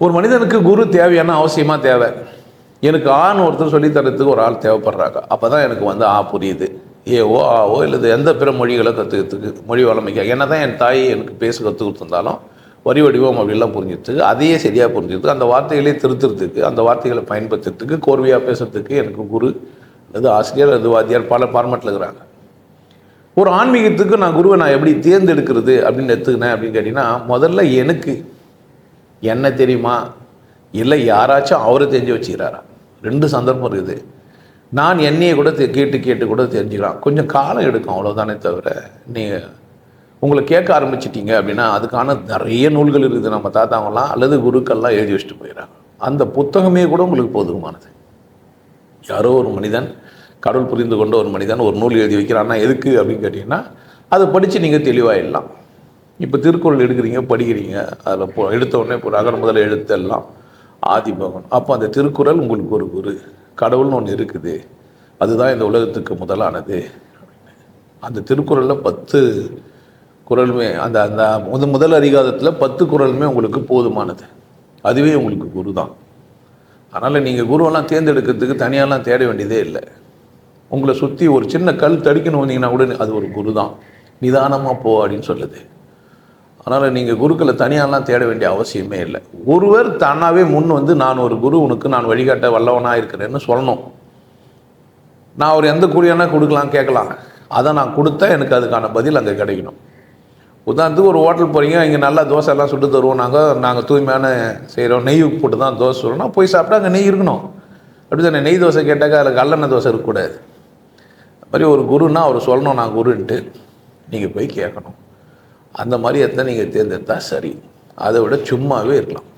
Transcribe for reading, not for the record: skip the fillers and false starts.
ஒரு மனிதனுக்கு குரு தேவையான அவசியமாக தேவை. எனக்கு ஆன்னு ஒருத்தர் சொல்லித்தரத்துக்கு ஒரு ஆள் தேவைப்படுறாங்க. அப்போ தான் எனக்கு வந்து புரியுது. ஏஓ ஆவோ இல்லை எந்த பிற மொழிகளை கற்றுக்கிறதுக்கு மொழி வளமைக்காக என்ன தான் என் தாய் எனக்கு பேச கற்றுக் கொடுத்துருந்தாலும் வரி வடிவம் அப்படிலாம் புரிஞ்சுறதுக்கு அதையே சரியாக புரிஞ்சுக்கிறதுக்கு அந்த வார்த்தைகளே திருத்துறதுக்கு அந்த வார்த்தைகளை பயன்படுத்துறதுக்கு கோர்வையாக பேசுறதுக்கு எனக்கு குரு அது ஆசிரியர் அது வாத்தியார் பல ஃபார்மேட்டில் இருக்கிறாங்க. ஒரு ஆன்மீகத்துக்கு நான் குருவை நான் எப்படி தேர்ந்தெடுக்கிறது அப்படின்னு எடுத்துக்கினேன் அப்படின்னு கேட்டிங்கன்னா, முதல்ல எனக்கு என்ன தெரியுமா இல்லை யாராச்சும் அவரை தெரிஞ்சு வச்சுக்கிறாரா? 2 சந்தர்ப்பம் இருக்குது. நான் என்னையே கூட கேட்டு கூட தெரிஞ்சுக்கலாம். கொஞ்சம் காலம் எடுக்கும் அவ்வளோதானே தவிர, நீங்கள் உங்களை கேட்க ஆரம்பிச்சிட்டிங்க அப்படின்னா அதுக்கான நிறைய நூல்கள் இருக்குது. நம்ம தாத்தாவெல்லாம் அல்லது குருக்கள்லாம் எழுதி வச்சுட்டு போயிடறாங்க. அந்த புத்தகமே கூட உங்களுக்கு போதுமானது. யாரோ ஒரு மனிதன் கடவுள் புரிந்து கொண்ட ஒரு மனிதன் ஒரு நூல் எழுதி வைக்கிறான்னா எதுக்கு அப்படின்னு கேட்டிங்கன்னா, அதை படித்து நீங்கள் தெளிவாகிடலாம். இப்போ திருக்குறள் எடுக்கிறீங்க படிக்கிறீங்க, அதில் எடுத்த உடனே இப்போ அகர முதல எழுத்தெல்லாம் ஆதிபகவன். அப்போ அந்த திருக்குறள் உங்களுக்கு ஒரு குரு. கடவுள்னு ஒன்று இருக்குது, அதுதான் இந்த உலகத்துக்கு முதலானது. அந்த திருக்குறளில் 10 குறளுமே அந்த அந்த முதல் அதிகாரத்தில் 10 குறளுமே உங்களுக்கு போதுமானது. அதுவே உங்களுக்கு குரு தான். அதனால் நீங்கள் குருவெல்லாம் தேர்ந்தெடுக்கிறதுக்கு தனியாலாம் தேட வேண்டியதே இல்லை. உங்களை சுற்றி ஒரு சின்ன கல் தடிக்கணும் வந்தீங்கன்னா கூட அது ஒரு குரு தான். நிதானமாக போ அப்படின்னு சொல்லுது. அதனால் நீங்கள் குருக்களை தனியாலாம் தேட வேண்டிய அவசியமே இல்லை. ஒருவர் தானாகவே முன் வந்து நான் ஒரு குரு உனக்கு நான் வழிகாட்ட வல்லவனாக இருக்கிறேன்னு சொல்லணும். நான் அவர் எந்த கூலியானா கொடுக்கலாம் கேட்கலாம். அதை நான் கொடுத்தா எனக்கு அதுக்கான பதில் அங்கே கிடைக்கணும். உதாரணத்துக்கு ஒரு ஹோட்டல் போகிறீங்க, இங்கே நல்லா தோசைலாம் சுட்டு தருவோம், நாங்கள் தூய்மையான செய்கிறோம், நெய் போட்டு தான் தோசை சொல்லணும். போய் சாப்பிட்டா அங்கே நெய் இருக்கணும். அப்படி தானே? நெய் தோசை கேட்டாக்கா அதில் கல்லெண்ணெய் தோசை இருக்கக்கூடாது. அது மாதிரி ஒரு குருன்னா அவர் சொல்லணும் நான் குருன்ட்டு, நீங்கள் போய் கேட்கணும். அந்த மாதிரி எத்தனை நீங்கள் தேர்ந்தெடுத்தால் சரி. அதை விட சும்மாவே இருக்கலாம்.